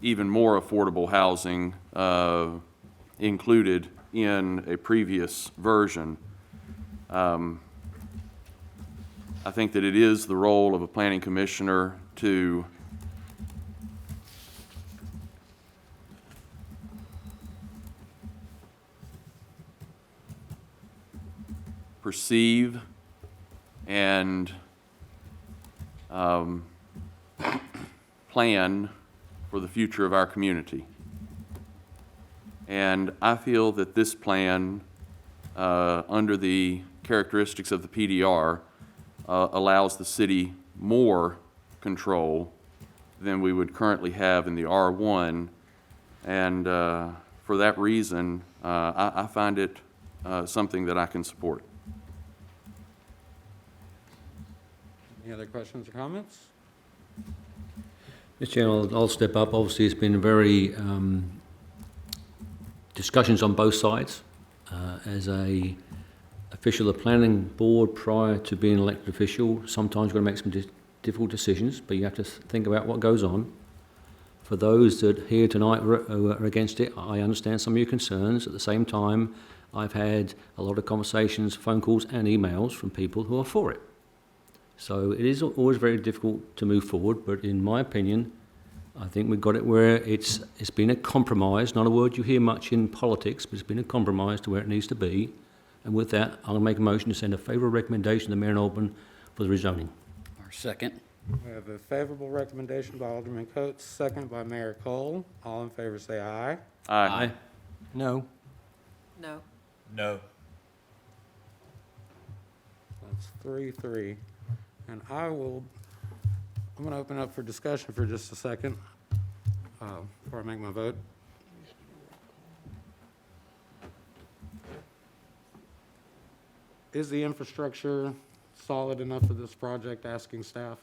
even more affordable housing included in a previous version. I think that it is the role of a planning commissioner to perceive and plan for the future of our community. And I feel that this plan, under the characteristics of the PDR, allows the city more control than we would currently have in the R1. And for that reason, I find it something that I can support. Any other questions or comments? Mr. Chairman, I'll step up. Obviously, it's been very discussions on both sides. As a official of the planning board prior to being an elected official, sometimes you've got to make some difficult decisions, but you have to think about what goes on. For those that here tonight are against it, I understand some of your concerns. At the same time, I've had a lot of conversations, phone calls and emails from people who are for it. So it is always very difficult to move forward, but in my opinion, I think we've got it where it's been a compromise, not a word you hear much in politics, but it's been a compromise to where it needs to be. And with that, I'm going to make a motion to send a favourable recommendation to Mayor and Alderman for the rezoning. Our second. We have a favorable recommendation by Alderman Coates, second by Mayor Cole. All in favor say aye. Aye. No. No. No. That's 3-3. And I'm going to open up for discussion for just a second before I make my vote. Is the infrastructure solid enough for this project, asking staff?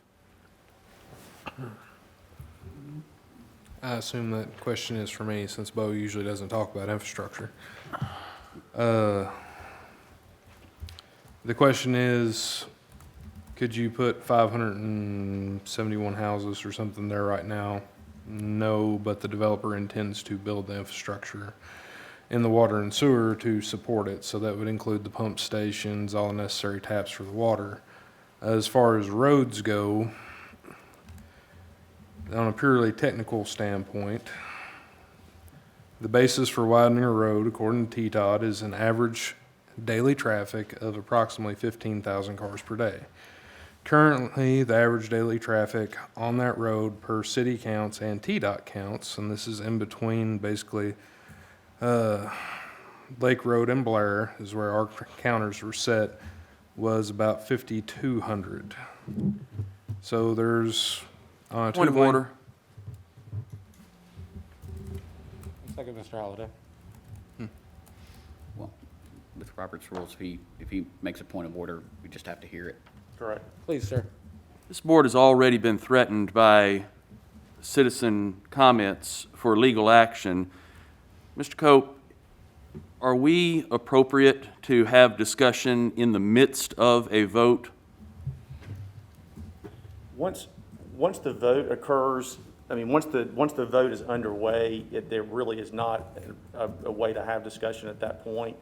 I assume that question is for me, since Bo usually doesn't talk about infrastructure. The question is, could you put 571 houses or something there right now? No, but the developer intends to build the infrastructure in the water and sewer to support it. So that would include the pump stations, all the necessary taps for the water. As far as roads go, on a purely technical standpoint, the basis for widening a road, according to TDOT, is an average daily traffic of approximately 15,000 cars per day. Currently, the average daily traffic on that road per city counts and TDOT counts, and this is in between basically Lake Road and Blair is where our counters were set, was about 5,200. So there's Point of order. Second, Mr. Holliday. Robert's rules, if he makes a point of order, we just have to hear it. Correct. Please, sir. This board has already been threatened by citizen comments for legal action. Mr. Cope, are we appropriate to have discussion in the midst of a vote? Once the vote occurs, I mean, once the vote is underway, there really is not a way to have discussion at that point.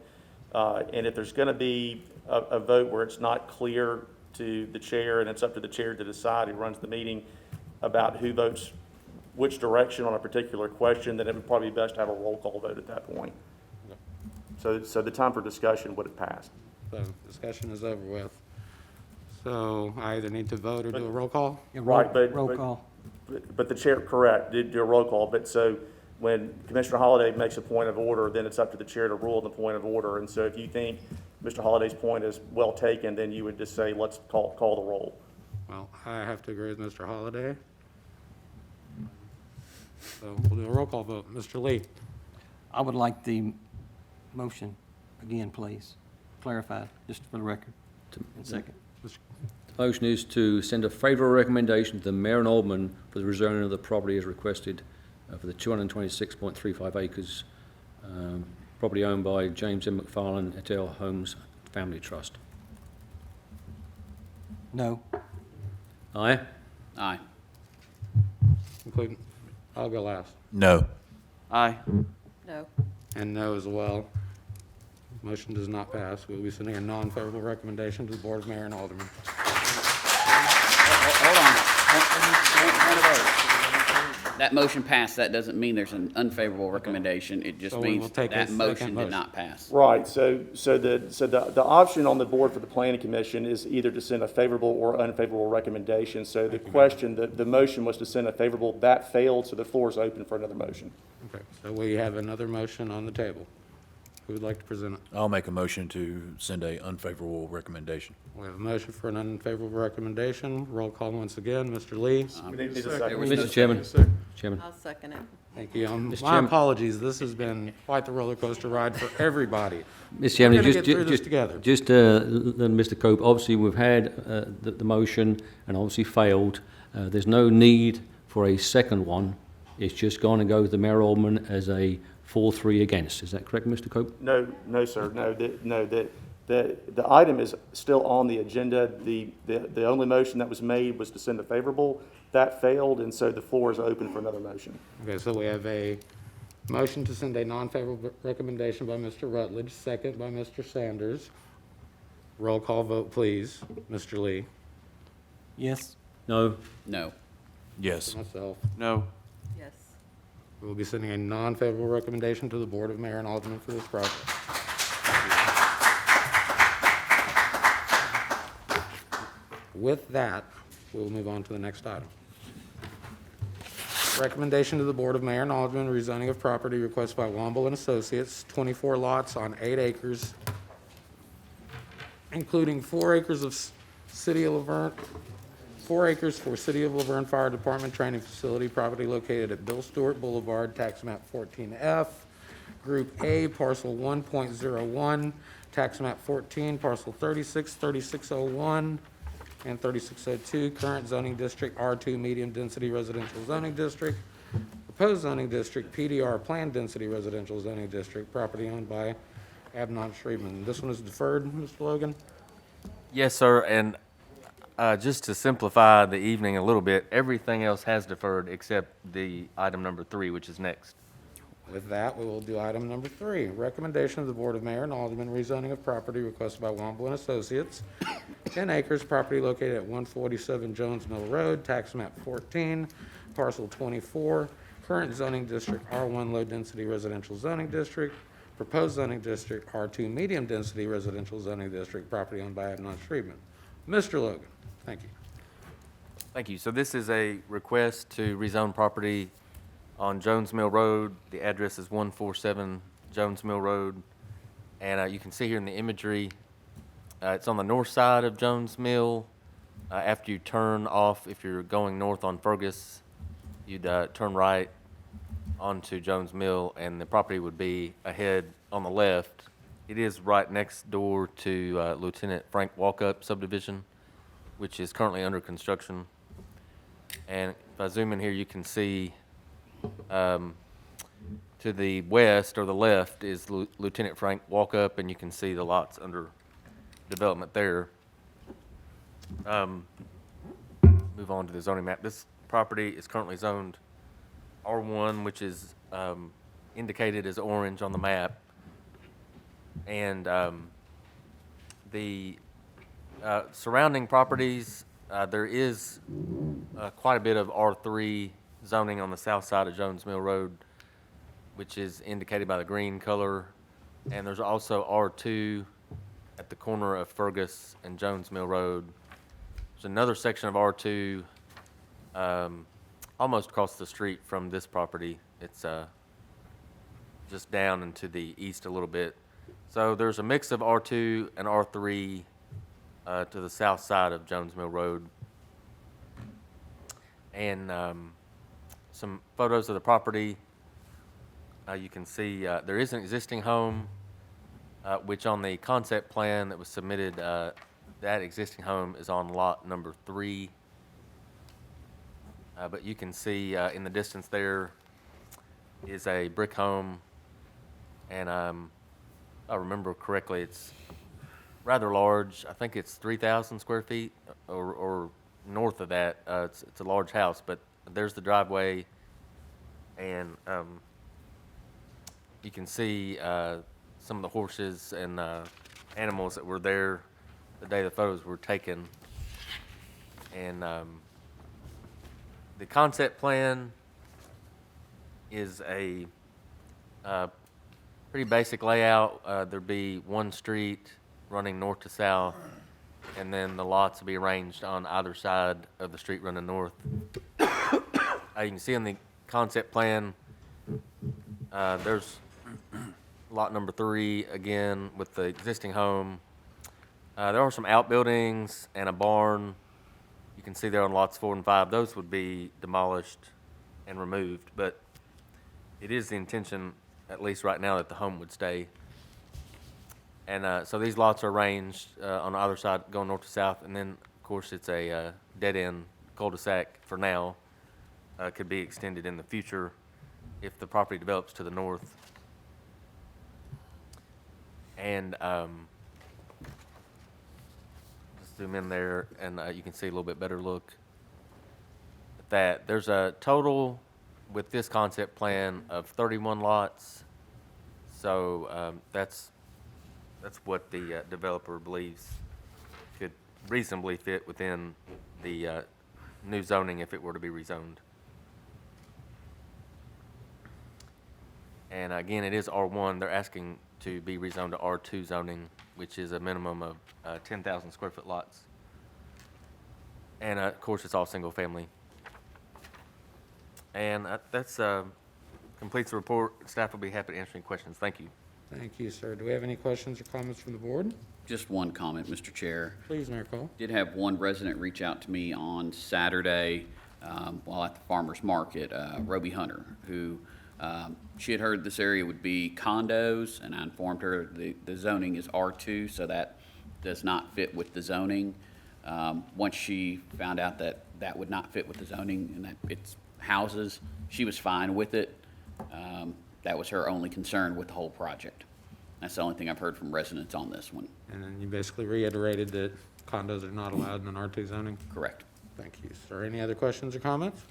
And if there's going to be a vote where it's not clear to the chair, and it's up to the chair to decide who runs the meeting about who votes which direction on a particular question, then it would probably be best to have a roll call vote at that point. So the time for discussion would have passed. So discussion is over with. So I either need to vote or do a roll call? Right, but. Roll call. But the chair, correct, did do a roll call, but so when Commissioner Holliday makes a point of order, then it's up to the chair to rule on the point of order. And so if you think Mr. Holliday's point is well taken, then you would just say, let's call the roll. Well, I have to agree with Mr. Holliday. So we'll do a roll call vote. Mr. Lee? I would like the motion again, please. Clarified, just for the record. Second. The motion is to send a favorable recommendation to the mayor and alderman for the rezoning of the property as requested for the 226.35 acres, property owned by James M. McFarland et al. Homes Family Trust. No. Aye? Aye. Including, I'll go last. No. Aye. No. And no as well. Motion does not pass. We'll be sending a non-favorable recommendation to the Board of Mayor and Aldermen. Hold on. Point of order. That motion passed. That doesn't mean there's an unfavorable recommendation. It just So we will means take a that second motion motion. did not pass. Right, so the option on the board for the planning commission is either to send a favorable or unfavorable recommendation. So the question, the motion was to send a favorable, that failed, so the floor is open for another motion. Okay, so we have another motion on the table. Who would like to present it? I'll make a motion to send a unfavorable recommendation. We have a motion for an unfavorable recommendation. Roll call once again. Mr. Lee? We need a second. Mr. Chairman. Chairman. I'll second it. Thank you. Mr. My Chairman. apologies. This has been quite the roller coaster ride for everybody. Mr. Chairman, We're gonna just, get through this together. just, Mr. Cope, obviously we've had the motion and obviously failed. There's no need for a second one. It's just going to go to the mayor alderman as a 4-3 against. Is that correct, Mr. Cope? No, sir, the item is still on the agenda. The only motion that was made was to send a favorable. That failed, and so the floor is open for another motion. Okay, so we have a motion to send a non-favorable recommendation by Mr. Rutledge, second by Mr. Sanders. Roll call vote, please. Mr. Lee? Yes. No. No. Yes. Myself. No. Yes. We will be sending a non-favorable recommendation to the Board of Mayor and Aldermen for this project. With that, we'll move on to the next item. Recommendation to the Board of Mayor and Aldermen, rezoning of property requested by Womble and Associates, 24 lots on 8 acres, including 4 acres of City of Laverne, 4 acres for City of Laverne Fire Department Training Facility, property located at Bill Stewart Boulevard, tax map 14F, Group A, parcel 1.01, tax map 14, parcel 36, 3601, and 3602, current zoning district R2 medium density residential zoning district, proposed zoning district PDR planned density residential zoning district, property owned by Abnon Shriebman. This one is deferred, Mr. Logan? Yes, sir, and just to simplify the evening a little bit, everything else has deferred except the item number 3, which is next. With that, we will do item number 3, recommendation of the Board of Mayor and Aldermen, rezoning of property requested by Womble and Associates, 10 acres, property located at 147 Jones Mill Road, tax map 14, parcel 24, current zoning district R1 low density residential zoning district, proposed zoning district R2 medium density residential zoning district, property owned by Abnon Shriebman. Mr. Logan, thank you. Thank you. So this is a request to rezone property on Jones Mill Road. The address is 147 Jones Mill Road. And you can see here in the imagery, it's on the north side of Jones Mill. After you turn off, if you're going north on Fergus, you'd turn right onto Jones Mill, and the property would be ahead on the left. It is right next door to Lieutenant Frank Walkup subdivision, which is currently under construction. And if I zoom in here, you can see to the west or the left is Lieutenant Frank Walkup, and you can see the lots under development there. Move on to the zoning map. This property is currently zoned R1, which is indicated as orange on the map. And the surrounding properties, there is quite a bit of R3 zoning on the south side of Jones Mill Road, which is indicated by the green color. And there's also R2 at the corner of Fergus and Jones Mill Road. There's another section of R2 almost across the street from this property. It's just down and to the east a little bit. So there's a mix of R2 and R3 to the south side of Jones Mill Road. And some photos of the property. You can see there is an existing home, which on the concept plan that was submitted, that existing home is on lot number 3. But you can see in the distance there is a brick home, and if I remember correctly, it's rather large. I think it's 3,000 square feet or north of that. It's a large house, but there's the driveway, and you can see some of the horses and animals that were there the day the photos were taken. And the concept plan is a pretty basic layout. There'd be one street running north to south, and then the lots will be arranged on either side of the street running north. You can see in the concept plan, there's lot number 3 again with the existing home. There are some outbuildings and a barn. You can see there on lots 4 and 5. Those would be demolished and removed, but it is the intention, at least right now, that the home would stay. And so these lots are arranged on either side going north to south, and then, of course, it's a dead-end cul-de-sac for now. Could be extended in the future if the property develops to the north. And just zoom in there, and you can see a little bit better look at that. There's a total with this concept plan of 31 lots. So that's what the developer believes could reasonably fit within the new zoning if it were to be rezoned. And again, it is R1. They're asking to be rezoned to R2 zoning, which is a minimum of 10,000 square foot lots. And of course, it's all single family. And that's completes the report. Staff will be happy to answer any questions. Thank you. Thank you, sir. Do we have any questions or comments from the board? Just one comment, Mr. Chair. Please, Mayor Cole. Did have one resident reach out to me on Saturday while at the farmer's market, Roby Hunter, who she had heard this area would be condos, and I informed her the zoning is R2, so that does not fit with the zoning. Once she found out that that would not fit with the zoning and that it's houses, she was fine with it. That was her only concern with the whole project. That's the only thing I've heard from residents on this one. And then you basically reiterated that condos are not allowed in an R2 zoning? Correct. Thank you, sir. Any other questions or comments?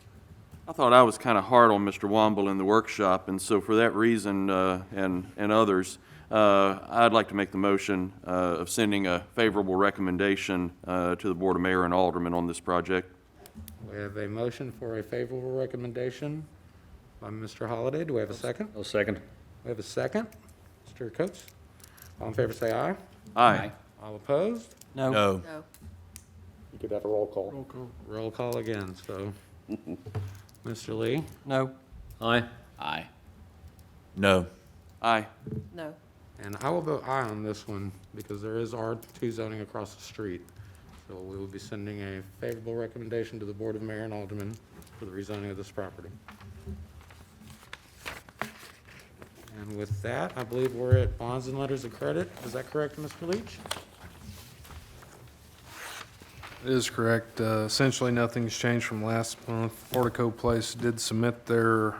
I thought I was kind of hard on Mr. Womble in the workshop, and so for that reason and others, I'd like to make the motion of sending a favorable recommendation to the Board of Mayor and Aldermen on this project. We have a motion for a favorable recommendation by Mr. Holliday. Do we have a second? I'll second. We have a second. Mr. Coates? All in favor, say aye. Aye. All opposed? No. No. You could have a roll call. Roll call. Roll call again, so. Mr. Lee? No. Aye. Aye. No. Aye. No. And I will vote aye on this one because there is R2 zoning across the street. So we will be sending a favorable recommendation to the Board of Mayor and Aldermen for the rezoning of this property. And with that, I believe we're at bonds and letters of credit. Is that correct, Mr. Leach? It is correct. Essentially, nothing's changed from last month. Portico Place did submit their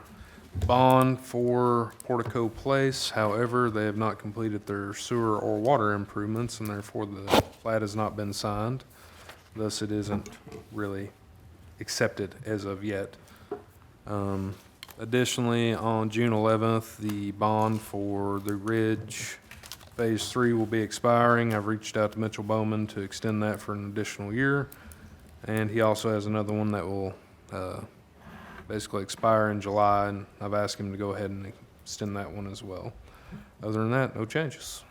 bond for Portico Place. However, they have not completed their sewer or water improvements, and therefore the plat has not been signed. Thus, it isn't really accepted as of yet. Additionally, on June 11th, the bond for the Ridge Phase 3 will be expiring. I've reached out to Mitchell Bowman to extend that for an additional year. And he also has another one that will basically expire in July, and I've asked him to go ahead and extend that one as well. Other than that, no changes.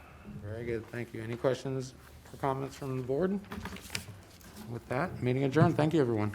Very good, thank you. Any questions or comments from the board? With that, meeting adjourned. Thank you, everyone.